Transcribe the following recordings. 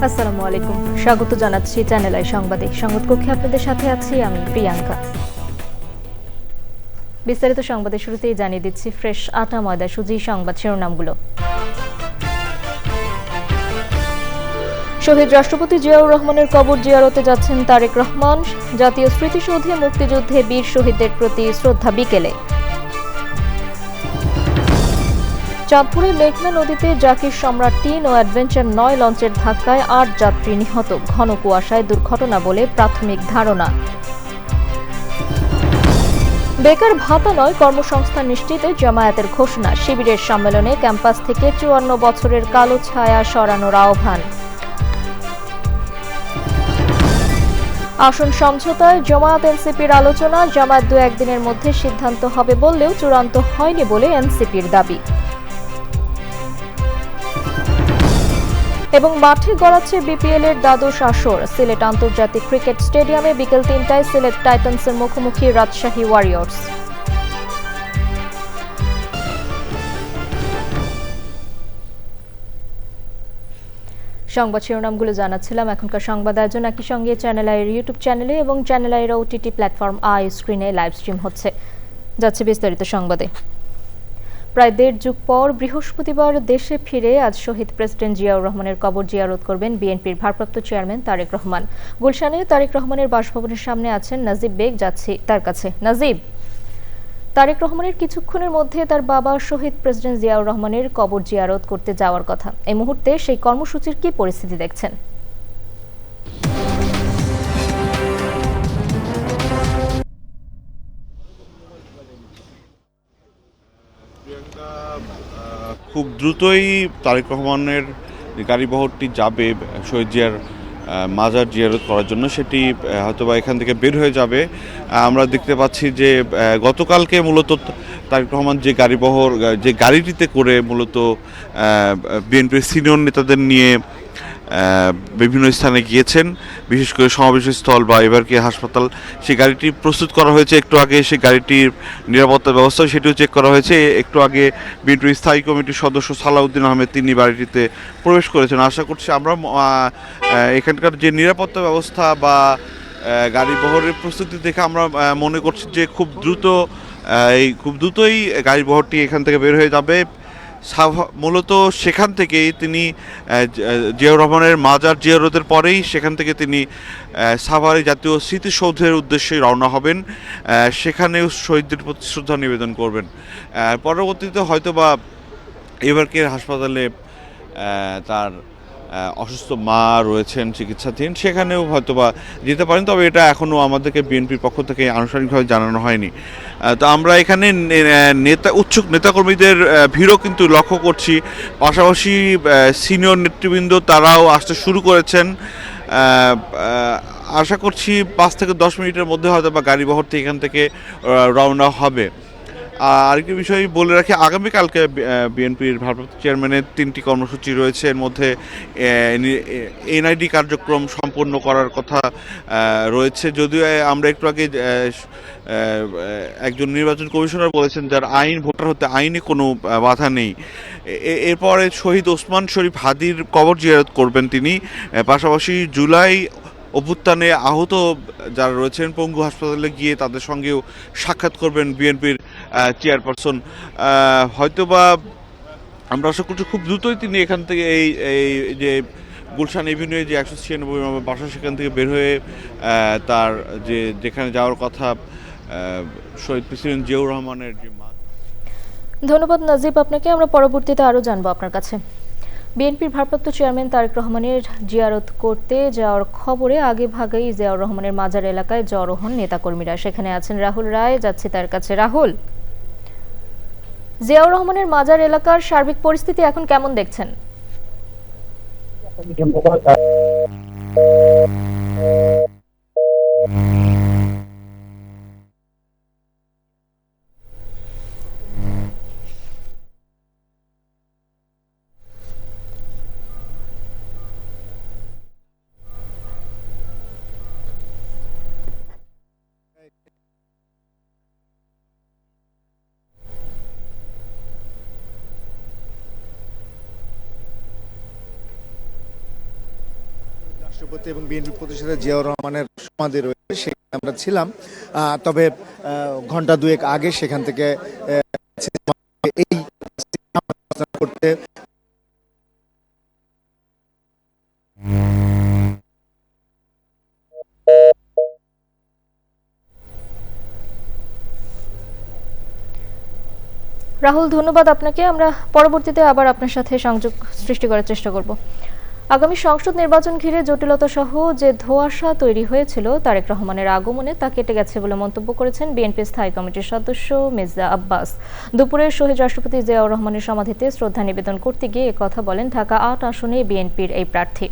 আসসালামু আলাইকুম, স্বাগত জানাচ্ছি চ্যানেল আই সংবাদে। সংবাদ কক্ষে আপনাদের সাথে আছি আমি প্রিয়াঙ্কা। বিস্তারিত সংবাদের শুরুতেই জানিয়ে দিচ্ছি ফ্রেশ আটা ময়দা সুজি সংবাদ শিরোনামগুলো। শহীদ রাষ্ট্রপতি জিয়াউর রহমানের কবর জিয়ারতে যাচ্ছেন তারেক রহমান। জাতীয় স্মৃতিসৌধে মুক্তিযুদ্ধে বীর শহীদদের প্রতি শ্রদ্ধা বিকেলে। চাঁদপুরে মেঘনা নদীতে জাকির সম্রাট ৩ ও অ্যাডভেঞ্চার ৯ লঞ্চের ধাক্কায় ৮ যাত্রী নিহত। ঘন কুয়াশায় দুর্ঘটনা বলে প্রাথমিক ধারণা। বেকার ভাতা নয়, কর্মসংস্থান নিশ্চিতে জামায়াতের ঘোষণা। শিবিরের সম্মেলনে ক্যাম্পাস থেকে ৫৪ বছরের কালো ছায়া সরানোর আহ্বান। আসন সমঝোতায় জামায়াত এনসিপির আলোচনা। জামায়াত ২-১ দিনের মধ্যে সিদ্ধান্ত হবে বললেও চূড়ান্ত হয়নি বলে এনসিপির দাবি। এবং মাঠে গড়াচ্ছে বিপিএল এর দ্বাদশ আসর। সিলেট আন্তর্জাতিক ক্রিকেট স্টেডিয়ামে বিকেল ৩টায় সিলেট টাইটান্সের মুখোমুখি রাজশাহী ওয়ারিয়র্স। সংবাদ শিরোনামগুলো জানাচ্ছিলাম। এখনকার সংবাদ আয়োজন একই সঙ্গে চ্যানেল আইয়ের ইউটিউব চ্যানেলে এবং চ্যানেল আইয়ের ওটিটি প্ল্যাটফর্ম আই স্ক্রিনে লাইভ স্ট্রিম হচ্ছে। যাচ্ছে বিস্তারিত সংবাদে। প্রায় ১.৫ যুগ পর বৃহস্পতিবার দেশে ফিরে আজ শহীদ প্রেসিডেন্ট জিয়াউর রহমানের কবর জিয়ারত করবেন বিএনপির ভারপ্রাপ্ত চেয়ারম্যান তারেক রহমান। গুলশানে তারেক রহমানের বাসভবনের সামনে আছেন নাজিব বেগ। যাচ্ছি তার কাছে। নাজিব, তারেক রহমানের কিছুক্ষণের মধ্যে তার বাবা শহীদ প্রেসিডেন্ট জিয়াউর রহমানের কবর জিয়ারত করতে যাওয়ার কথা। এই মুহূর্তে সেই কর্মসূচির কি পরিস্থিতি দেখছেন? খুব দ্রুতই তারেক রহমানের গাড়িবহরটি যাবে শহীদ জিয়ার মাজার জিয়ারত করার জন্য। সেটি হয়তোবা এখান থেকে বের হয়ে যাবে। আমরা দেখতে পাচ্ছি যে গতকালকে মূলত তারেক রহমান যে যে গাড়িটিতে করে মূলত বিএনপির সিনিয়র নেতাদের নিয়ে বিভিন্ন স্থানে গিয়েছেন, বিশেষ করে সমাবেশ স্থল বা এবারকে হাসপাতাল, সেই গাড়িটি প্রস্তুত করা হয়েছে। একটু আগে সেই গাড়িটির নিরাপত্তা ব্যবস্থা সেটিও চেক করা হয়েছে। একটু আগে বিএনপির স্থায়ী কমিটির সদস্য সালাউদ্দিন আহমেদ তিনি বাড়িটিতে প্রবেশ করেছেন। আশা করছি আমরা এখানকার যে নিরাপত্তা ব্যবস্থা বা গাড়ি বহরের প্রস্তুতি দেখে আমরা মনে করছি যে খুব দ্রুতই গাড়ি বহরটি এখান থেকে বের হয়ে যাবে। মূলত সেখান থেকেই তিনি জিয়াউর রহমানের মাজার জিয়ারতের পরেই সেখান থেকে তিনি সাভারে জাতীয় স্মৃতিসৌধের উদ্দেশ্যে রওনা হবেন। সেখানেও শহীদদের প্রতি শ্রদ্ধা নিবেদন করবেন। পরবর্তীতে হয়তোবা এবারকে হাসপাতালে তার অসুস্থ মা রয়েছেন চিকিৎসাধীন, সেখানেও হয়তোবা যেতে পারেন। তবে এটা এখনও আমাদেরকে বিএনপির পক্ষ থেকে আনুষ্ঠানিকভাবে জানানো হয়নি। তো আমরা এখানে উৎসুক নেতাকর্মীদের ভিড়ও কিন্তু লক্ষ্য করছি। পাশাপাশি সিনিয়র নেতৃবৃন্দ তারাও আসতে শুরু করেছেন। আশা করছি ৫ থেকে ১০ মিনিটের মধ্যে হয়তো বা গাড়িবহর থেকে এখান থেকে রওনা হবে। আরেকটি বিষয় বলে রাখি, আগামীকালকে বিএনপির ভারপ্রাপ্ত চেয়ারম্যানের ৩টি কর্মসূচি রয়েছে। এর মধ্যে এনআইডি কার্যক্রম সম্পন্ন করার কথা রয়েছে। যদিও আমরা একটু আগে একজন নির্বাচন কমিশনার বলেছেন যার ভোটার হতে আইনে কোনো বাধা নেই। এরপরে শহীদ ওসমান শরীফ হাদির কবর জিয়ারত করবেন তিনি। পাশাপাশি জুলাই অভ্যুত্থানে আহত যারা রয়েছেন পঙ্গু হাসপাতালে গিয়ে তাদের সঙ্গেও সাক্ষাৎ করবেন বিএনপির চেয়ারপারসন। হয়তোবা আমরা আশা করছি খুব দ্রুতই তিনি এখান থেকে এই যে গুলশান এভিনিউ যে ১৯৬ নম্বর বাসা সেখান থেকে বের হয়ে তার যেখানে যাওয়ার কথা শহীদ প্রেসিডেন্ট জিয়াউর রহমানের যে। ধন্যবাদ নাজিব আপনাকে। আমরা পরবর্তীতে আরও জানবো আপনার কাছে। বিএনপির ভারপ্রাপ্ত চেয়ারম্যান তারেক রহমানের জিয়ারত করতে যাওয়ার খবরে আগে ভাগেই জিয়াউর রহমানের মাজার এলাকায় জড়ো হন নেতাকর্মীরা। সেখানে আছেন রাহুল রায়। যাচ্ছে তার কাছে। রাহুল, জিয়াউর রহমানের মাজার এলাকার সার্বিক পরিস্থিতি এখন কেমন দেখছেন? রাষ্ট্রপতি এবং বিএনপি প্রতিষ্ঠাতা জিয়াউর রহমানের সমাধি রয়েছে, সেখানে আমরা ছিলাম। তবে ঘন্টা দুয়েক আগে সেখান থেকে এই করতে রাহুল, ধন্যবাদ আপনাকে। আমরা পরবর্তীতে আবার আপনার সাথে সংযোগ সৃষ্টি করার চেষ্টা করব। আগামী সংসদ নির্বাচন ঘিরে জটিলতা সহ যে ধোঁয়াশা তৈরি হয়েছিল তারেক রহমানের আগমনে তা কেটে গেছে বলে মন্তব্য করেছেন বিএনপি স্থায়ী কমিটির সদস্য মির্জা আব্বাস। দুপুরে শহীদ রাষ্ট্রপতি জিয়াউর রহমানের সমাধিতে শ্রদ্ধা নিবেদন করতে গিয়ে একথা বলেন ঢাকা ৮ আসনে বিএনপির এই প্রার্থী।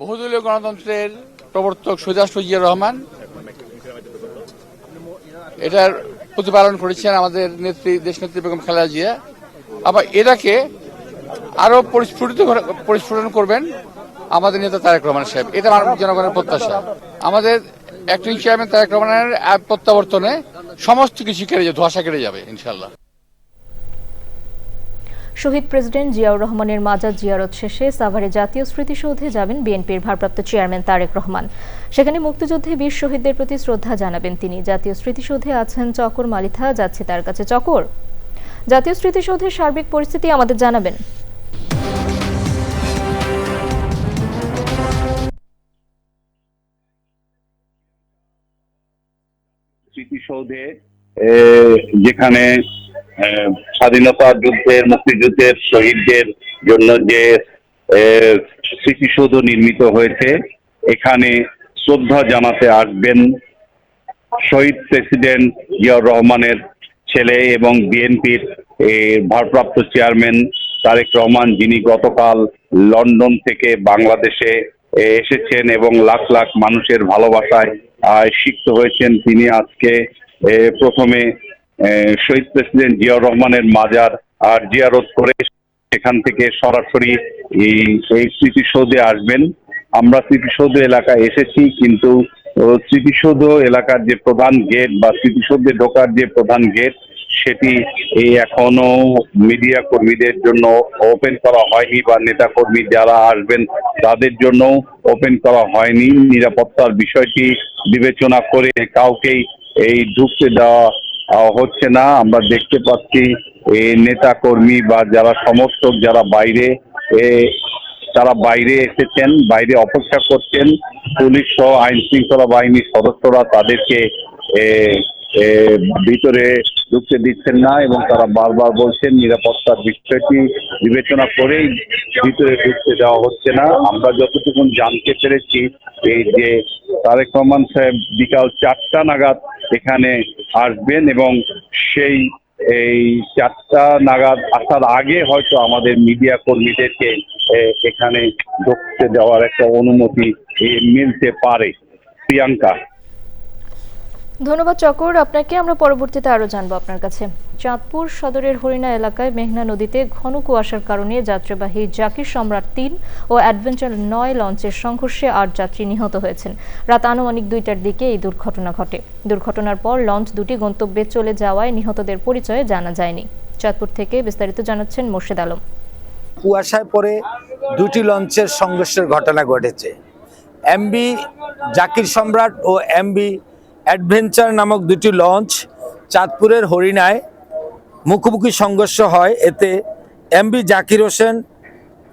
বহুদলীয় গণতন্ত্রের প্রবর্তক শহীদ রাষ্ট্রপতি জিয়াউর রহমান এটার প্রতিপালন করেছেন আমাদের নেত্রী, দেশনেত্রী বেগম খালেদা জিয়া। আবার এটাকে আরো পরিস্ফুটন করবেন আমাদের নেতা তারেক রহমান সাহেব। এটা আমার জনগণের প্রত্যাশা। আমাদের অ্যাক্টিং চেয়ারম্যান তারেক রহমানের প্রত্যাবর্তনে সমস্ত কিছু কেটে যাবে, ধোঁয়াশা কেটে যাবে ইনশাল্লাহ। শহীদ প্রেসিডেন্ট জিয়াউর রহমানের মাজার জিয়ারত শেষে সাভারে জাতীয় স্মৃতিসৌধে যাবেন বিএনপির ভারপ্রাপ্ত চেয়ারম্যান তারেক রহমান। সেখানে মুক্তিযুদ্ধে বীর শহীদদের প্রতি শ্রদ্ধা জানাবেন তিনি। জাতীয় স্মৃতিসৌধে আছেন চকর মালিথা, যাচ্ছে তার কাছে। চকর, জাতীয় স্মৃতিসৌধের সার্বিক পরিস্থিতি আমাদের জানাবেন। স্মৃতিসৌধে যেখানে স্বাধীনতা যুদ্ধের, মুক্তিযুদ্ধের শহীদদের জন্য যে স্মৃতিসৌধ নির্মিত হয়েছে, এখানে শ্রদ্ধা জানাতে আসবেন শহীদ প্রেসিডেন্ট জিয়াউর রহমানের ছেলে এবং বিএনপির ভারপ্রাপ্ত চেয়ারম্যান তারেক রহমান, যিনি গতকাল লন্ডন থেকে বাংলাদেশে এসেছেন এবং লাখ লাখ মানুষের ভালোবাসায় সিক্ত হয়েছেন। তিনি আজকে প্রথমে শহীদ প্রেসিডেন্ট জিয়াউর রহমানের মাজার জিয়ারত করে সেখান থেকে সরাসরি এই স্মৃতিসৌধে আসবেন। আমরা স্মৃতিসৌধ এলাকায় এসেছি, কিন্তু স্মৃতিসৌধ এলাকার যে প্রধান গেট বা স্মৃতিসৌধে ঢোকার যে প্রধান গেট, সেটি এখনো মিডিয়া কর্মীদের জন্য ওপেন করা হয়নি, বা নেতা কর্মী যারা আসবেন তাদের জন্য ওপেন করা হয়নি। নিরাপত্তার বিষয়টি বিবেচনা করে কাউকেই ঢুকতে দেওয়া হচ্ছে না। আমরা দেখতে পাচ্ছি নেতা কর্মী বা যারা সমর্থক যারা তারা বাইরে এসেছেন, বাইরে অপেক্ষা করছেন। পুলিশ সহ আইন শৃঙ্খলা বাহিনীর সদস্যরা তাদেরকে ভিতরে ঢুকতে দিচ্ছেন না এবং তারা বারবার বলছেন নিরাপত্তার বিষয়টি বিবেচনা করেই ভিতরে ঢুকতে দেওয়া হচ্ছে না। আমরা যতটুকু জানতে পেরেছি, এই যে তারেক রহমান সাহেব বিকাল 4টা নাগাদ এখানে আসবেন এবং সেই 4টা নাগাদ আসার আগে হয়তো আমাদের মিডিয়া কর্মীদেরকে এখানে ঢুকতে দেওয়ার একটা অনুমতি মিলতে পারে। প্রিয়াঙ্কা, ধন্যবাদ চকর আপনাকে। আমরা পরবর্তীতে আরো জানবো আপনার কাছে। চাঁদপুর সদরের হরিণা এলাকায় মেঘনা নদীতে ঘন কুয়াশার কারণে যাত্রীবাহী জাকির সম্রাট 3 ও অ্যাডভেঞ্চার 9 লঞ্চের সংঘর্ষে 8 যাত্রী নিহত হয়েছেন। রাত আনুমানিক 2টার দিকে এই দুর্ঘটনা ঘটে। দুর্ঘটনার পর লঞ্চ দুটি গন্তব্যে চলে যাওয়ায় নিহতদের পরিচয় জানা যায়নি। চাঁদপুর থেকে বিস্তারিত জানাচ্ছেন মোর্শেদ আলম। কুয়াশায় পড়ে দুটি লঞ্চের সংঘর্ষের ঘটনা ঘটেছে। এমবি জাকির সম্রাট ও এমবি অ্যাডভেঞ্চার নামক দুটি লঞ্চ চাঁদপুরের হরিণায় মুখোমুখি সংঘর্ষ হয়। এতে এমবি জাকির হোসেন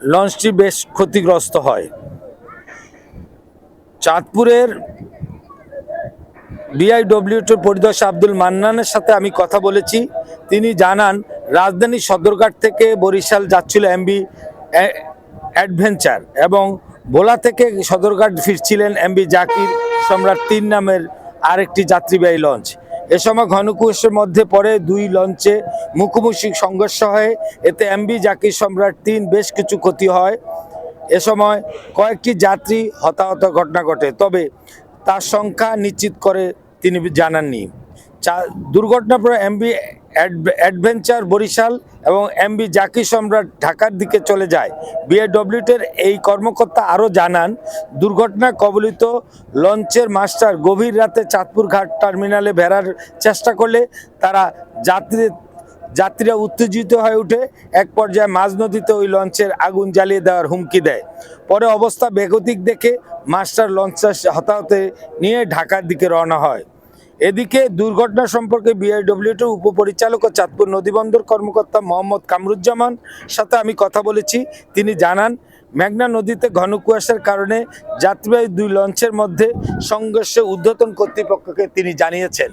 লঞ্চটি বেশ ক্ষতিগ্রস্ত হয়। চাঁদপুরের বিআইডব্লিউটির পরিদর্শক আব্দুল মান্নানের সাথে আমি কথা বলেছি। তিনি জানান, রাজধানীর সদরঘাট থেকে বরিশাল যাচ্ছিল এমবি অ্যাডভেঞ্চার এবং ভোলা থেকে সদরঘাট ফিরছিলেন এমবি জাকির সম্রাট 3 নামের আরেকটি যাত্রীবাহী লঞ্চ। এ সময় ঘন কুয়াশার মধ্যে পড়ে দুই লঞ্চে মুখোমুখি সংঘর্ষ হয়। এতে এমবি জাকির সম্রাট 3 বেশ কিছু ক্ষতি হয়। এ সময় কয়েকটি যাত্রী হতাহত ঘটনা ঘটে, তবে তার সংখ্যা নিশ্চিত করে তিনি জানাননি। দুর্ঘটনার পর এমবি অ্যাডভেঞ্চার বরিশাল এবং এমবি জাকির সম্রাট ঢাকার দিকে চলে যায়। বিআইডব্লিউটির এই কর্মকর্তা আরও জানান, দুর্ঘটনা কবলিত লঞ্চের মাস্টার গভীর রাতে চাঁদপুর ঘাট টার্মিনালে বেরার চেষ্টা করলে তারা যাত্রীদের যাত্রীরা উত্তেজিত হয়ে ওঠে। এক পর্যায়ে মাঝ নদীতে ওই লঞ্চের আগুন জ্বালিয়ে দেওয়ার হুমকি দেয়। পরে অবস্থা বেগতিক দেখে মাস্টার লঞ্চটা হতাহতে নিয়ে ঢাকার দিকে রওনা হয়। এদিকে দুর্ঘটনা সম্পর্কে বিআইডব্লিউটির উপপরিচালক ও চাঁদপুর নদীবন্দর কর্মকর্তা মোহাম্মদ কামরুজ্জামান সাথে আমি কথা বলেছি। তিনি জানান, মেঘনা নদীতে ঘন কুয়াশার কারণে যাত্রীবাহী 2 লঞ্চের মধ্যে সংঘর্ষে ঊর্ধ্বতন কর্তৃপক্ষকে তিনি জানিয়েছেন।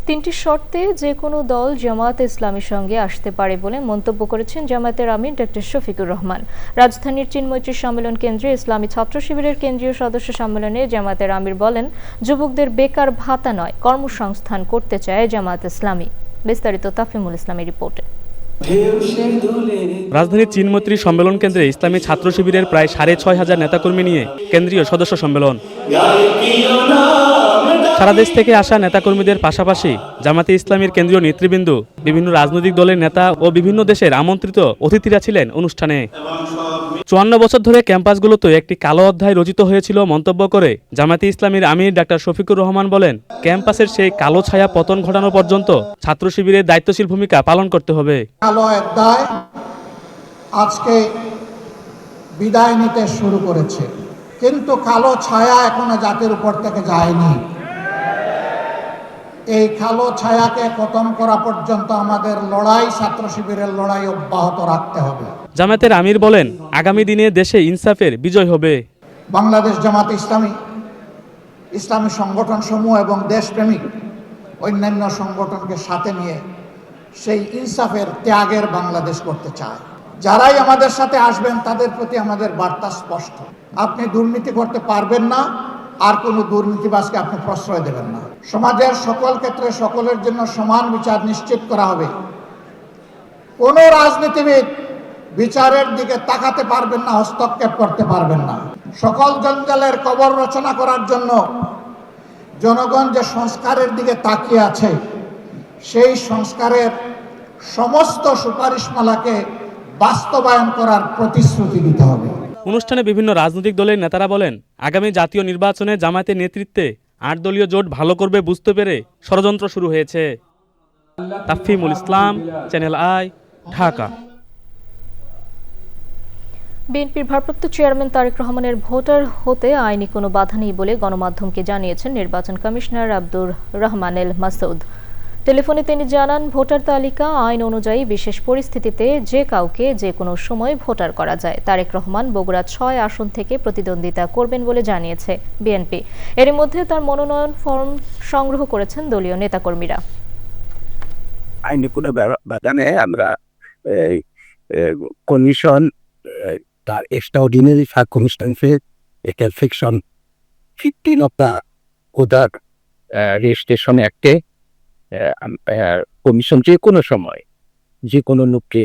3টি শর্তে যে কোনো দল জামায়াত ইসলামীর সঙ্গে আসতে পারে বলে মন্তব্য করেছেন জামায়াতের আমির ডক্টর শফিকুর রহমান। রাজধানীর চিন্মৈত্রী সম্মেলন কেন্দ্রে ইসলামী ছাত্র শিবিরের কেন্দ্রীয় সদস্য সম্মেলনে জামায়াতের আমির বলেন, যুবকদের বেকার ভাতা নয়, কর্মসংস্থান করতে চায় জামায়াত ইসলামী। বিস্তারিত তাফিমুল ইসলামের রিপোর্টে। রাজধানীর চিন্মৈত্রী সম্মেলন কেন্দ্রে ইসলামী ছাত্র শিবিরের প্রায় 6,500 নেতাকর্মী নিয়ে কেন্দ্রীয় সদস্য সম্মেলন। সারা দেশ থেকে আসা নেতাকর্মীদের পাশাপাশি জামাতে ইসলামীর কেন্দ্রীয় নেতৃবৃন্দ, বিভিন্ন রাজনৈতিক দলের নেতা ও বিভিন্ন দেশের আমন্ত্রিত অতিথিরা ছিলেন অনুষ্ঠানে। 54 বছর ধরে ক্যাম্পাসগুলোতে একটি কালো অধ্যায় রচিত হয়েছিল মন্তব্য করে জামাতে ইসলামীর আমির ডাক্তার শফিকুর রহমান বলেন, ক্যাম্পাসের সেই কালো ছায়া পতন ঘটানো পর্যন্ত ছাত্র শিবিরের দায়িত্বশীল ভূমিকা পালন করতে হবে। কালো অধ্যায় আজকে বিদায় নিতে শুরু করেছে, কিন্তু কালো ছায়া এখনো জাতির উপর থেকে যায়নি। এই কালো ছায়াকে খতম করা পর্যন্ত আমাদের লড়াই, ছাত্র শিবিরের লড়াই অব্যাহত রাখতে হবে। জামাতের আমির বলেন, আগামী দিনে দেশে ইনসাফের বিজয় হবে। বাংলাদেশ জামাত ইসলামী, ইসলামী সংগঠন সমূহ এবং দেশপ্রেমিক অন্যান্য সংগঠনকে সাথে নিয়ে সেই ইনসাফের ত্যাগের বাংলাদেশ করতে চায়। যারাই আমাদের সাথে আসবেন তাদের প্রতি আমাদের বার্তা স্পষ্ট, আপনি দুর্নীতি করতে পারবেন না, আর কোনো দুর্নীতিবাজকে আপনি প্রশ্রয় দেবেন না। সমাজের সকল ক্ষেত্রে সকলের জন্য সমান বিচার নিশ্চিত করা হবে। কোনো রাজনীতিবিদ বিচারের দিকে তাকাতে পারবেন না, হস্তক্ষেপ করতে পারবেন না। সকল জঞ্জালের কবর রচনা করার জন্য জনগণ যে সংস্কারের দিকে তাকিয়ে আছে, সেই সংস্কারের সমস্ত সুপারিশমালাকে বাস্তবায়ন করার প্রতিশ্রুতি দিতে হবে। অনুষ্ঠানে বিভিন্ন রাজনৈতিক দলের নেতারা বলেন, আগামী জাতীয় নির্বাচনে জামায়াতের নেতৃত্বে 8 দলীয় জোট ভালো করবে বুঝতে পেরে ষড়যন্ত্র শুরু হয়েছে। তাফিমুল ইসলাম, চ্যানেল আই, ঢাকা। বিএনপির ভারপ্রাপ্ত চেয়ারম্যান তারেক রহমানের ভোটার হতে আইনি কোনো বাধা নেই বলে গণমাধ্যমকে জানিয়েছেন নির্বাচন কমিশনার আব্দুর রহমান এল মাসুদ। টেলিফোনে তিনি জানান, ভোটার তালিকা আইন অনুযায়ী বিশেষ পরিস্থিতিতে যে কাউকে যে কোনো সময় ভোটার করা যায়। তারেক রহমান বগুড়া 6 আসন থেকে প্রতিদ্বন্দ্বিতা করবেন বলে জানিয়েছে বিএনপি। এর মধ্যে তার মনোনয়ন ফর্ম সংগ্রহ করেছেন দলীয় নেতাকর্মীরা। আইনি কোনো বাধা নেই। আমরা কমিশন তার এক্সট্রাঅর্ডিনারি সার্কামস্ট্যান্সেস এটা section 15 of the other registration অ্যাক্টে কমিশন যে কোনো সময় যে কোনো লোককে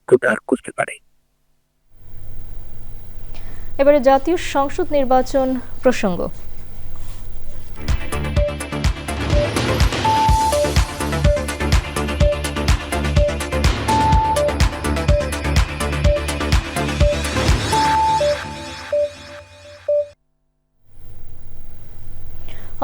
ভোটার করতে পারে। এবারে জাতীয় সংসদ নির্বাচন প্রসঙ্গ।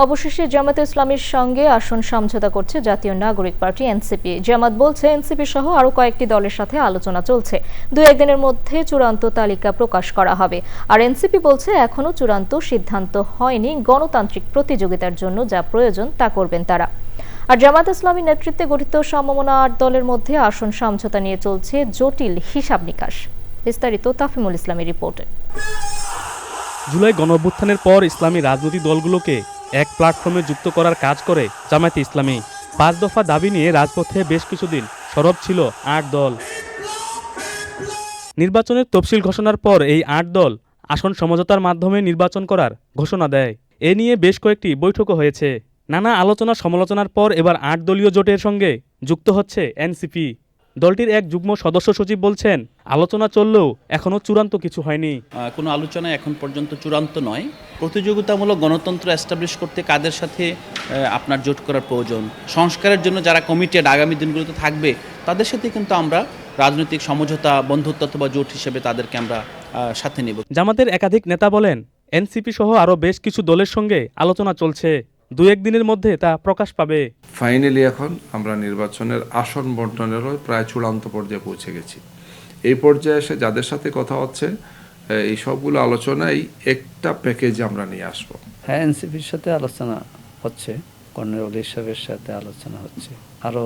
অবশেষে জামায়াতে ইসলামীর সঙ্গে আসন সমঝোতা করছে জাতীয় নাগরিক পার্টি এনসিপি। জামাত বলছে, এনসিপি সহ আরও কয়েকটি দলের সাথে আলোচনা চলছে, 2-1 দিনের মধ্যে চূড়ান্ত তালিকা প্রকাশ করা হবে। আর এনসিপি বলছে, এখনও চূড়ান্ত সিদ্ধান্ত হয়নি, গণতান্ত্রিক প্রতিযোগিতার জন্য যা প্রয়োজন তা করবেন তারা। আর জামায়াত ইসলামী নেতৃত্বে গঠিত সমমনা 8 দলের মধ্যে আসন সমঝোতা নিয়ে চলছে জটিল হিসাব নিকাশ। বিস্তারিত তাফিমুল ইসলামের রিপোর্টে। জুলাই গণঅভ্যুত্থানের পর ইসলামী রাজনৈতিক দলগুলোকে এক প্ল্যাটফর্মে যুক্ত করার কাজ করে জামায়াতে ইসলামী। 5 দফা দাবি নিয়ে রাজপথে বেশ কিছুদিন সরব ছিল 8 দল। নির্বাচনের তফসিল ঘোষণার পর এই 8 দল আসন সমঝোতার মাধ্যমে নির্বাচন করার ঘোষণা দেয়। এ নিয়ে বেশ কয়েকটি বৈঠকও হয়েছে। নানা আলোচনা সমালোচনার পর এবার 8 দলীয় জোটের সঙ্গে যুক্ত হচ্ছে এনসিপি। দলটির এক যুগ্ম সদস্য সচিব বলছেন, আলোচনা চললেও এখনও চূড়ান্ত কিছু হয়নি। কোনো আলোচনা এখন পর্যন্ত চূড়ান্ত নয়। প্রতিযোগিতামূলক গণতন্ত্র এস্টাবলিশ করতে কাদের সাথে আপনার জোট করার প্রয়োজন, সংস্কারের জন্য যারা কমিটেড আগামী দিনগুলোতে থাকবে তাদের সাথে কিন্তু আমরা রাজনৈতিক সমঝোতা, বন্ধুত্ব অথবা জোট হিসেবে তাদেরকে আমরা সাথে নেব। জামাতের একাধিক নেতা বলেন, এনসিপি সহ আরও বেশ কিছু দলের সঙ্গে আলোচনা চলছে। দু-এক দিনের মধ্যে তা প্রকাশ পাবে। ফাইনালি এখন আমরা নির্বাচনের আসন বন্টনেরও প্রায় চূড়ান্ত পর্যায়ে পৌঁছে গেছি। এই পর্যায়ে এসে যাদের সাথে কথা হচ্ছে এই সবগুলো আলোচনায় একটা প্যাকেজ আমরা নিয়ে আসব। হ্যাঁ, এনসিপির সাথে আলোচনা হচ্ছে, কর্নেল সাহেবের সাথে আলোচনা হচ্ছে, আরও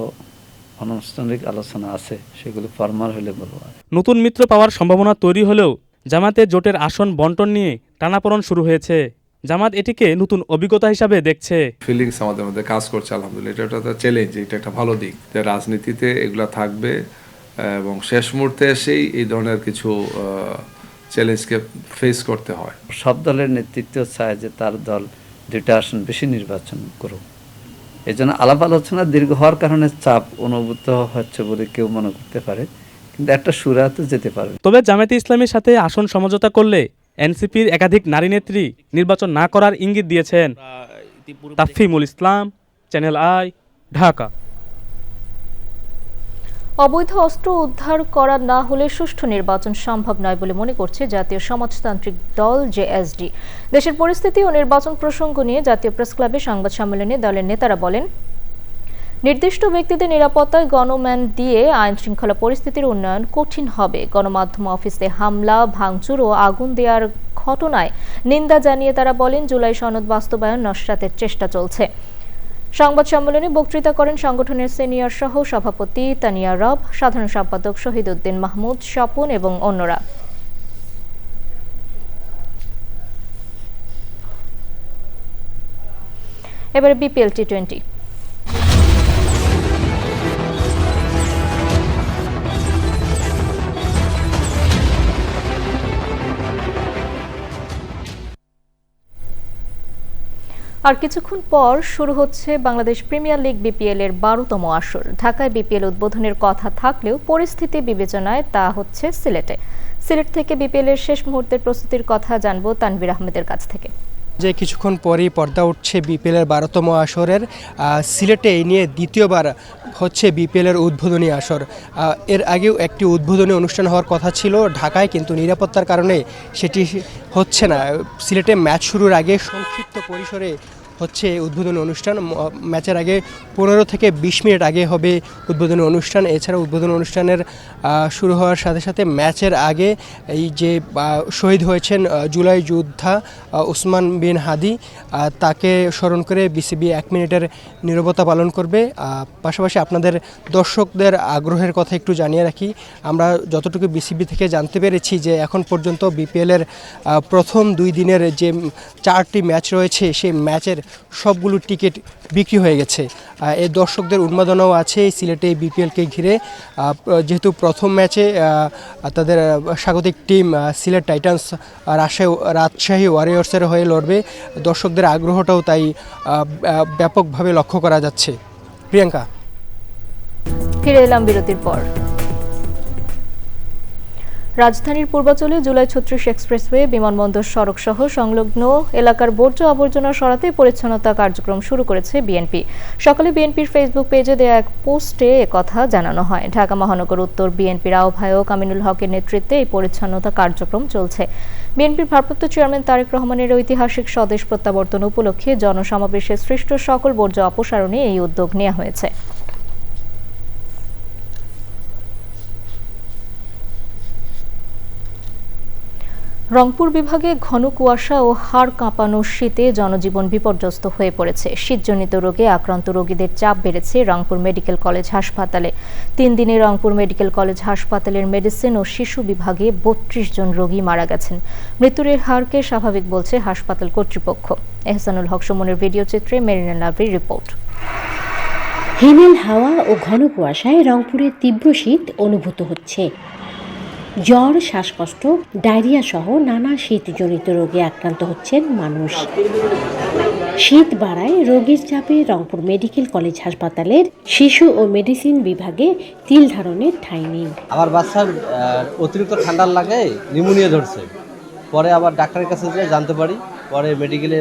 অনানুষ্ঠানিক আলোচনা আছে, সেগুলো ফরমাল হলে বলবো। নতুন মিত্র পাওয়ার সম্ভাবনা তৈরি হলেও জামাতে জোটের আসন বন্টন নিয়ে টানাপোড়েন শুরু হয়েছে। জামাত এটিকে নতুন অভিজ্ঞতা হিসাবে দেখছে। ফিলিংস আমাদের মধ্যে কাজ করছে, আলহামদুলিল্লাহ। এটা একটা চ্যালেঞ্জ, এটা একটা ভালো দিক যে রাজনীতিতে এগুলা থাকবে এবং শেষ মুহূর্তে এসেই এই ধরনের কিছু চ্যালেঞ্জকে ফেস করতে হয়। সব দলের নেতৃত্ব চায় যে তার দল 2টা আসন বেশি নির্বাচন করুক। এই জন্য আলাপ আলোচনা দীর্ঘ হওয়ার কারণে চাপ অনুভূত হচ্ছে বলে কেউ মনে করতে পারে, কিন্তু একটা সুরাতে যেতে পারবে। তবে জামায়াতে ইসলামীর সাথে আসন সমঝোতা করলে এনসিপির একাধিক নারী নেত্রী নির্বাচন না করার ইঙ্গিত দিয়েছেন। তাফহিমুল ইসলাম, চ্যানেল আই, ঢাকা। অবৈধ অস্ত্র উদ্ধার করা না হলে সুষ্ঠু নির্বাচন সম্ভব নয় বলে মনে করছে জাতীয় সমাজতান্ত্রিক দল জেএসডি। দেশের পরিস্থিতি ও নির্বাচন প্রসঙ্গ নিয়ে জাতীয় প্রেসক্লাবে সংবাদ সম্মেলনে দলের নেতারা বলেন, নির্দিষ্ট ব্যক্তিদের নিরাপত্তায় গণম্যান দিয়ে আইন শৃঙ্খলা পরিস্থিতির উন্নয়ন কঠিন হবে। গণমাধ্যম অফিসে হামলা, ভাঙচুর ও আগুন দেওয়ার ঘটনায় নিন্দা জানিয়ে তারা বলেন, জুলাই সনদ বাস্তবায়ন নস্যাতের চেষ্টা চলছে। সংবাদ সম্মেলনে বক্তৃতা করেন সংগঠনের সিনিয়র সহ সভাপতি তানিয়া রব, সাধারণ সম্পাদক শহীদ উদ্দিন মাহমুদ স্বপন এবং অন্যরা। এবারে বিপিএল টি20। আর কিছুক্ষণ পর শুরু হচ্ছে বাংলাদেশ প্রিমিয়ার লিগ বিপিএল এর 12তম আসর। ঢাকায় বিপিএল উদ্বোধনের কথা থাকলেও পরিস্থিতি বিবেচনায় তা হচ্ছে সিলেটে। সিলেট থেকে বিপিএল এর শেষ মুহূর্তের প্রস্তুতির কথা জানবো তানভীর আহমেদের কাছ থেকে। যে কিছুক্ষণ পরেই পর্দা উঠছে বিপিএলের 12তম আসরের। সিলেটে এই নিয়ে দ্বিতীয়বার হচ্ছে বিপিএলের উদ্বোধনী আসর। এর আগেও একটি উদ্বোধনী অনুষ্ঠান হওয়ার কথা ছিল ঢাকায়, কিন্তু নিরাপত্তার কারণে সেটি হচ্ছে না। সিলেটে ম্যাচ শুরুর আগে সংক্ষিপ্ত পরিসরে হচ্ছে উদ্বোধনী অনুষ্ঠান। ম্যাচের আগে 15 থেকে 20 মিনিট আগে হবে উদ্বোধনী অনুষ্ঠান। এছাড়া উদ্বোধনী অনুষ্ঠানের শুরু হওয়ার সাথে সাথে ম্যাচের আগে এই যে শহীদ হয়েছেন জুলাই যোদ্ধা ওসমান বিন হাদি, তাকে স্মরণ করে বিসিবি 1 মিনিটের নীরবতা পালন করবে। পাশাপাশি আপনাদের দর্শকদের আগ্রহের কথা একটু জানিয়ে রাখি, আমরা যতটুকু বিসিবি থেকে জানতে পেরেছি যে এখন পর্যন্ত বিপিএলের প্রথম 2 দিনের যে 4টি ম্যাচ রয়েছে সেই ম্যাচের সবগুলো টিকিট বিক্রি হয়ে গেছে। এই দর্শকদের উন্মাদনাও আছে এই সিলেটে বিপিএলকে ঘিরে। যেহেতু প্রথম ম্যাচে তাদের স্বাগতিক টিম সিলেট টাইটান্স রাজশাহী ওয়ারিয়র্সের হয়ে লড়বে, দর্শকদের আগ্রহটাও তাই ব্যাপকভাবে লক্ষ্য করা যাচ্ছে। প্রিয়াঙ্কা, ফিরে এলাম বিরতির পর। রাজধানীর পূর্বাঞ্চলে জুলাই 36 এক্সপ্রেসওয়ে, বিমানবন্দর সড়ক সহ সংলগ্ন এলাকার বর্জ্য আবর্জনা সরাতে পরিচ্ছন্নতা কার্যক্রম শুরু করেছে বিএনপি। সকালে বিএনপির ফেসবুক পেজে দেয়া এক পোস্টে একথা জানানো হয়। ঢাকা মহানগর উত্তর বিএনপির আহ্বায়ক আমিনুল হকের নেতৃত্বে এই পরিচ্ছন্নতা কার্যক্রম চলছে। বিএনপির ভারপ্রাপ্ত চেয়ারম্যান তারেক রহমানের ঐতিহাসিক স্বদেশ প্রত্যাবর্তন উপলক্ষে জনসমাবেশে সৃষ্ট সকল বর্জ্য অপসারণে এই উদ্যোগ নেওয়া হয়েছে। রংপুর বিভাগে ঘন কুয়াশা ও হাড় কাঁপানো শীতে জনজীবন বিপর্যস্ত হয়ে পড়েছে। শীতজনিত রোগে আক্রান্ত রোগীদের চাপ বেড়েছে রংপুর মেডিকেল কলেজ হাসপাতালে। 3 দিনে রংপুর মেডিকেল কলেজ হাসপাতালের মেডিসিন ও শিশু বিভাগে 32 জন রোগী মারা গেছেন। মৃত্যুর হারকে স্বাভাবিক বলছে হাসপাতাল কর্তৃপক্ষ। এহসানুল হক সুমনের ভিডিও চিত্রে মেরিনা লাভরির রিপোর্ট। হিমেল হাওয়া ও ঘন কুয়াশায় রংপুরে তীব্র শীত অনুভূত হচ্ছে। জ্বর, শ্বাসকষ্ট, ডায়রিয়া সহ নানা শীতজনিত রোগে আক্রান্ত হচ্ছেন মানুষ। শীত বাড়ায় রোগীর চাপে রংপুর মেডিকেল কলেজ হাসপাতালের শিশু ও মেডিসিন বিভাগে তিল ধারণের ঠাঁই নেই। আমার বাচ্চার অতিরিক্ত ঠান্ডার লাগে নিউমোনিয়া ধরছে, পরে আবার ডাক্তারের কাছে যেয়ে জানতে পারি, পরে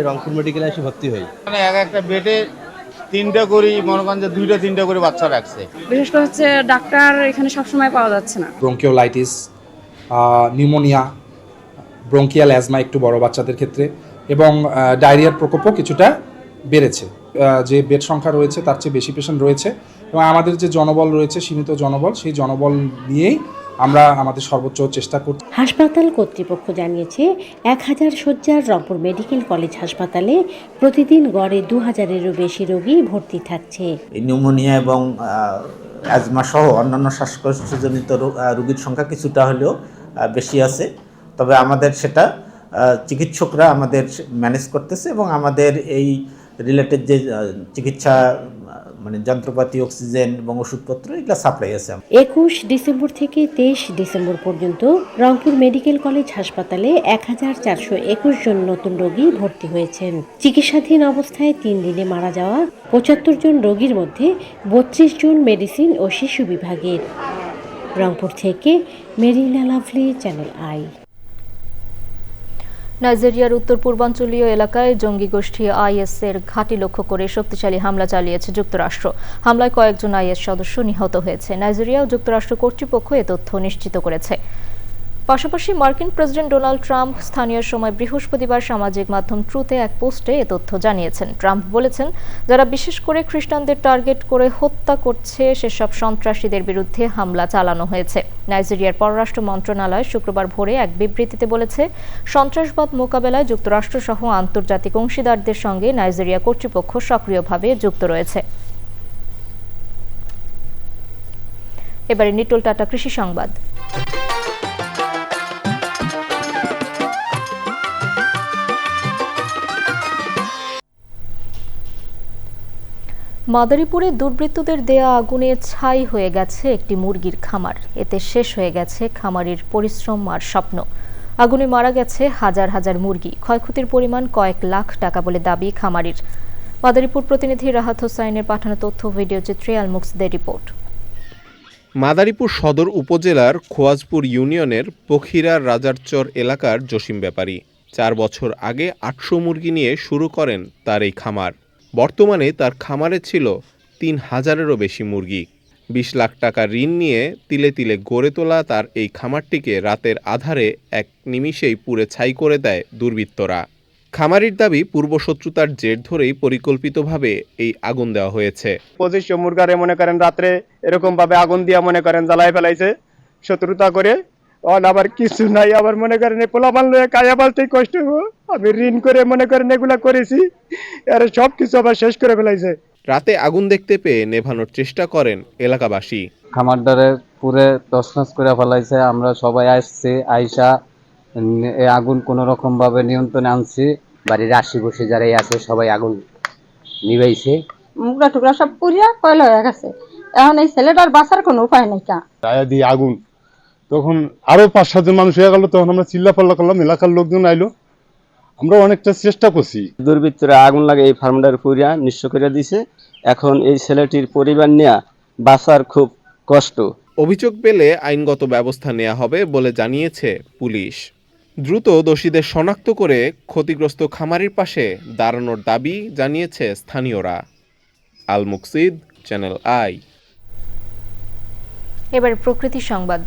রংপুর মেডিকেলে এসে ভর্তি হই। মানে একটা বেডে 3টা করে, মনে করেন যে 2টা-3টা করে বাচ্চা রাখছে। বিশেষ করে হচ্ছে ডাক্তার এখানে সবসময় পাওয়া যাচ্ছে না। ব্রঙ্কিওলাইটিস, নিউমোনিয়া, ব্রঙ্কিয়াল অ্যাজমা একটু বড় বাচ্চাদের ক্ষেত্রে, এবং ডায়রিয়ার প্রকোপও কিছুটা বেড়েছে। যে বেড সংখ্যা রয়েছে তার চেয়ে বেশি পেশেন্ট রয়েছে এবং আমাদের যে জনবল রয়েছে সীমিত জনবল, সেই জনবল নিয়েই আমরা আমাদের সর্বোচ্চ চেষ্টা করছি। হাসপাতাল কর্তৃপক্ষ জানিয়েছে 1000 শয্যার রংপুর মেডিকেল কলেজ হাসপাতালে প্রতিদিন গড়ে 2000-এরও বেশি রোগী ভর্তি থাকছে। নিউমোনিয়া এবং অ্যাজমা সহ অন্যান্য শ্বাসকষ্টজনিত রোগীর সংখ্যা কিছুটা হলেও বেশি আছে, তবে আমাদের সেটা চিকিৎসকরা আমাদের ম্যানেজ করতেছে এবং আমাদের এই রিলেটেড যে চিকিৎসা মানে যন্ত্রপাতি, অক্সিজেন এবং ওষুধপত্র এগুলো সাপ্লাই আছে। 21 ডিসেম্বর থেকে 23 ডিসেম্বর পর্যন্ত রংপুর মেডিকেল কলেজ হাসপাতালে 1421 জন নতুন রোগী ভর্তি হয়েছেন। চিকিৎসাধীন অবস্থায় 3 দিনে মারা যাওয়া 75 জন রোগীর মধ্যে 32 জন মেডিসিন ও শিশু বিভাগের। রংপুর থেকে মেরিনা লাভলি, চ্যানেল আই। নাইজেরিয়ার উত্তর পূর্বাঞ্চলীয় এলাকায় জঙ্গি গোষ্ঠী আইএস-এর ঘাঁটি লক্ষ্য করে শক্তিশালী হামলা চালিয়েছে যুক্তরাষ্ট্র। হামলায় কয়েকজন আইএস সদস্য নিহত হয়েছে। নাইজেরিয়া ও যুক্তরাষ্ট্র কর্তৃপক্ষ এ তথ্য নিশ্চিত করেছে। পাশাপাশি মার্কিন প্রেসিডেন্ট ডোনাল্ড ট্রাম্প স্থানীয় সময় বৃহস্পতিবার সামাজিক মাধ্যম ট্রুথে এক পোস্টে এ তথ্য জানিয়েছেন। ট্রাম্প বলেছেন, যারা বিশেষ করে খ্রিস্টানদের টার্গেট করে হত্যা করছে সেসব সন্ত্রাসীদের বিরুদ্ধে হামলা চালানো হয়েছে। নাইজেরিয়ার পররাষ্ট্র মন্ত্রণালয় শুক্রবার ভোরে এক বিবৃতিতে বলেছে, সন্ত্রাসবাদ মোকাবেলায় যুক্তরাষ্ট্রসহ আন্তর্জাতিক অংশীদারদের সঙ্গে নাইজেরিয়া কর্তৃপক্ষ সক্রিয়ভাবে যুক্ত রয়েছে। এবারে নিটোল টাটা কৃষি সংবাদ। মাদারীপুরে দুর্বৃত্তদের দেয়া আগুনে ছাই হয়ে গেছে একটি মুরগির খামার। এতে শেষ হয়ে গেছে খামারির পরিশ্রম আর স্বপ্ন। আগুনে মারা গেছে হাজার হাজার মুরগি। ক্ষয়ক্ষতির পরিমাণ কয়েক লাখ টাকা বলে দাবি খামারির। মাদারীপুর প্রতিনিধি রাহাত হোসাইনের পাঠানো তথ্য ভিডিও চিত্রে আলমুকসদের রিপোর্ট। মাদারীপুর সদর উপজেলার খোয়াজপুর ইউনিয়নের পখিরার রাজারচর এলাকার জসিম ব্যাপারী 4 বছর আগে 800 মুরগি নিয়ে শুরু করেন তার এই খামার। বর্তমানে তার খামারে ছিল 3000-এরও বেশি মুরগি। 20 লাখ টাকা ঋণ নিয়ে তিলে তিলে গড়ে তোলা তার এই খামারটিকে রাতের আধারে এক নিমিষেই পুড়ে ছাই করে দেয় দুর্বৃত্তরা। খামারির দাবি, পূর্বশত্রুতার জের ধরেই পরিকল্পিতভাবে এই আগুন দেওয়া হয়েছে। 2500 মুরগারে মনে করেন রাত্রে এরকম ভাবে আগুন দিয়া মনে করেন জ্বালায় ফেলাইছে শত্রুতা করে। আবার কিছু নাই, আবার মনে করেন পোলাপান লয়ে কায়া পালতেই কষ্ট। আমি ঋণ করে মনে করেন এগুলা করেছি, আর সব কিছু আবার শেষ করে ফেলাইছে। রাতে আগুন দেখতে পেয়ে নেভানোর চেষ্টা করেন এলাকাবাসী। খামারদারে পুরে তছনছ করে ফেলাইছে। আমরা সবাই আসছি, আইসা এই আগুন কোনো রকম ভাবে নিয়ন্ত্রণে আনছি। বাড়ির আশেপাশে যারাই আছে সবাই আগুন নিভাইছে। মুগরা টুকরা সব পুড়িয়া কয়লা হয়ে গেছে। এখন এই ছেলেটার বাঁচার কোনো উপায় নাই। গায়ে দিয়ে আগুন, তখন আরো 5-7 জন মানুষ হয়ে গেল। তখন আমরা চিল্লা পাল্লা করলাম, এলাকার লোকজন আইলো, আমরা অনেকটা চেষ্টা করছি। দুর্বৃত্তরা আগুন লাগে এই ফার্মটার পুরিয়া নিঃস্ব করে দিছে। এখন এই ছেলেটির পরিবার নিয়ে বাঁচার খুব কষ্ট। অভিযোগ পেলে আইনগত ব্যবস্থা নেওয়া হবে বলে জানিয়েছে পুলিশ। দ্রুত দোষীদের শনাক্ত করে ক্ষতিগ্রস্ত খামারির পাশে দাঁড়ানোর দাবি জানিয়েছে স্থানীয়রা। আল মুকসিদ, চ্যানেল আই। এবার প্রকৃতি সংবাদ।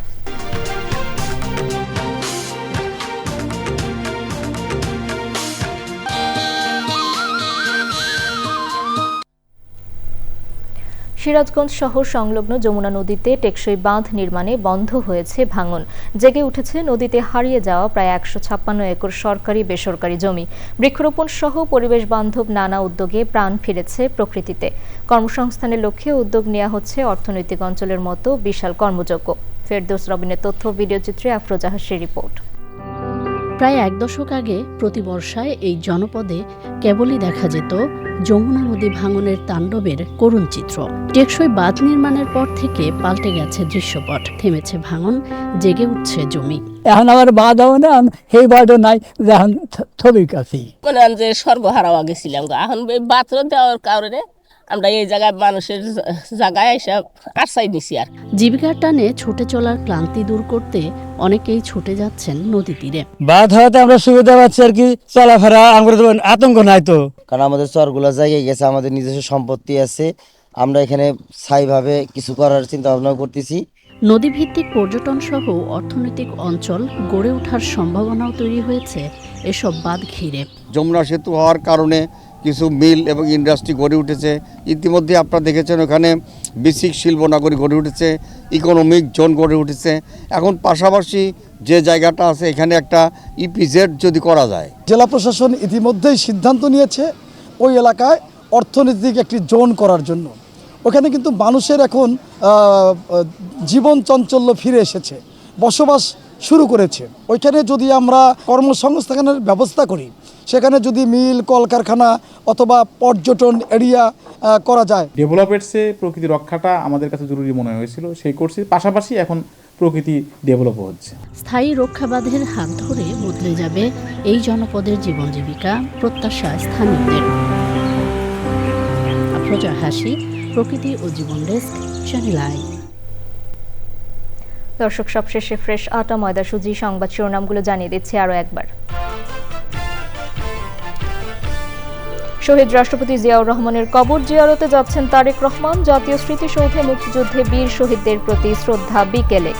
সিরাজগঞ্জ শহর সংলগ্ন যমুনা নদীতে টেকসই বাঁধ নির্মাণে বন্ধ হয়েছে ভাঙন। জেগে উঠেছে নদীতে হারিয়ে যাওয়া প্রায় 156 একর সরকারি বেসরকারি জমি। বৃক্ষরোপণ সহ পরিবেশ বান্ধব নানা উদ্যোগে প্রাণ ফিরেছে প্রকৃতিতে। কর্মসংস্থানের লক্ষ্যে উদ্যোগ নেওয়া হচ্ছে অর্থনৈতিক অঞ্চলের মতো বিশাল কর্মযজ্ঞ। ফেরদৌস রবিনের তথ্য, ভিডিও চিত্রে আফরোজা হাসির রিপোর্ট। প্রায় 1 দশক আগে প্রতি বর্ষায় এই জনপদে কেবলই দেখা যেত যমুনা নদী ভাঙনের তাণ্ডবের করুণ চিত্র। টেকসই বাঁধ নির্মাণের পর থেকে পাল্টে গেছে দৃশ্যপট। থেমেছে ভাঙন, জেগে উঠছে জমি। এখন আবার বাঁধাও না, সেই বাঁধও নাই, এখন ছবি কাছে মনে হয় যে সর্বহারা গেছিলাম। এখন বাথর দেওয়ার কারণে আমরা এই জায়গায় মানুষের জায়গায় এসব আশ্রয় নিছি। আর জীবিকার টানে ছুটে চলার ক্লান্তি দূর করতে অনেকেই ছুটে যাচ্ছেন নদী তীরে। বাঁধ হওয়াতে আমরা সুবিধা পাচ্ছি আর কি, চলাফেরা আমরা তো আতঙ্ক নাই তো। কারণ আমাদের চরগুলো জায়গায় গেছে, আমাদের নিজস্ব সম্পত্তি আছে, আমরা এখানে স্থায়ীভাবে কিছু করার চিন্তা ভাবনা করতেছি। নদীভিত্তিক পর্যটন সহ অর্থনৈতিক অঞ্চল গড়ে ওঠার সম্ভাবনাও তৈরি হয়েছে এসব বাঁধ ঘিরে। যমুনা সেতু হওয়ার কারণে কিছু মিল এবং ইন্ডাস্ট্রি গড়ে উঠেছে। ইতিমধ্যে আপনারা দেখেছেন ওখানে বেসিক শিল্পনগরী গড়ে উঠেছে, ইকোনমিক জোন গড়ে উঠেছে। এখন পাশাপাশি যে জায়গাটা আছে এখানে একটা ইপিজেড যদি করা যায়। জেলা প্রশাসন ইতিমধ্যেই সিদ্ধান্ত নিয়েছে ওই এলাকায় অর্থনৈতিক একটি জোন করার জন্য। ওখানে কিন্তু মানুষের এখন জীবন চাঞ্চল্য ফিরে এসেছে, বসবাস শুরু করেছে। ওইখানে যদি আমরা কর্মসংস্থানের ব্যবস্থা করি, সেখানে যদি মিল, কলকারখানা অথবা পর্যটন এরিয়া করা যায়। ডেভেলপমেন্টসে প্রকৃতি রক্ষাটা আমাদের কাছে জরুরি মনে হয়েছিল, সেই করছি। পাশাপাশি এখন প্রকৃতি ডেভেলপ হচ্ছে। স্থায়ী রক্ষাবাঁধের হাত ধরে বদলে যাবে এই জনপদের জীবন জীবিকা, প্রত্যাশা স্থানীয়দের। আফরোজা হাসি, প্রকৃতি ও জীবন ডেস্ক, চ্যানেল আই। দর্শক, সবশেষে ফ্রেশ আটা ময়দা সুজি সংবাদ শিরোনামগুলো জানিয়ে দিচ্ছি আরও একবার। শহীদ রাষ্ট্রপতি জিয়াউর রহমানের কবর জিয়ারতে যাচ্ছেন তারেক রহমান। জাতীয় স্মৃতিসৌধে মুক্তিযুদ্ধে বীর শহীদদের প্রতি শ্রদ্ধা বিকেলে।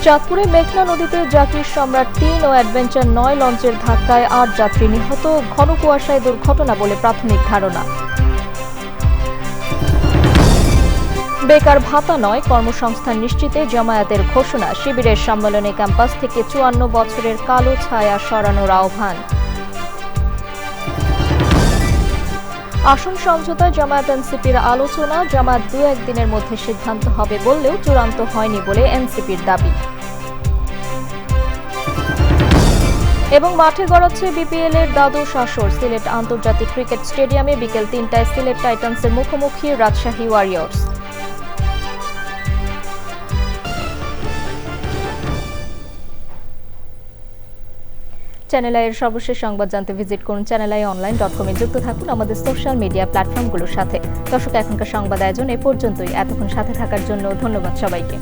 চাঁদপুরে মেঘনা নদীতে জাকির সম্রাট 3 ও অ্যাডভেঞ্চার 9 লঞ্চের ধাক্কায় 8 যাত্রী নিহত। ঘন কুয়াশায় দুর্ঘটনা বলে প্রাথমিক ধারণা। বেকার ভাতা নয়, কর্মসংস্থান নিশ্চিতে জামায়াতের ঘোষণা। শিবিরের সম্মেলনে ক্যাম্পাস থেকে 54 বছরের কালো ছায়া সরানোর আহ্বান। আসন সমঝোতায় জামায়াত এনসিপির আলোচনা। জামায়াত 2-1 দিনের মধ্যে সিদ্ধান্ত হবে বললেও চূড়ান্ত হয়নি বলে এনসিপির দাবি। এবং মাঠে গড়াচ্ছে বিপিএল এর দ্বাদশ আসর। সিলেট আন্তর্জাতিক ক্রিকেট স্টেডিয়ামে বিকেল 3টায় সিলেট টাইটান্সের মুখোমুখি রাজশাহী ওয়ারিয়র্স। চ্যানেল আইয়ের সর্বশেষ সংবাদ জানতে ভিজিট করুন channelionline.com-এ। যুক্ত থাকুন আমাদের সোশ্যাল মিডিয়া প্ল্যাটফর্মগুলোর সাথে। দর্শক, এখনকার সংবাদ আয়োজন এ পর্যন্তই। এতক্ষণ সাথে থাকার জন্য ধন্যবাদ সবাইকে।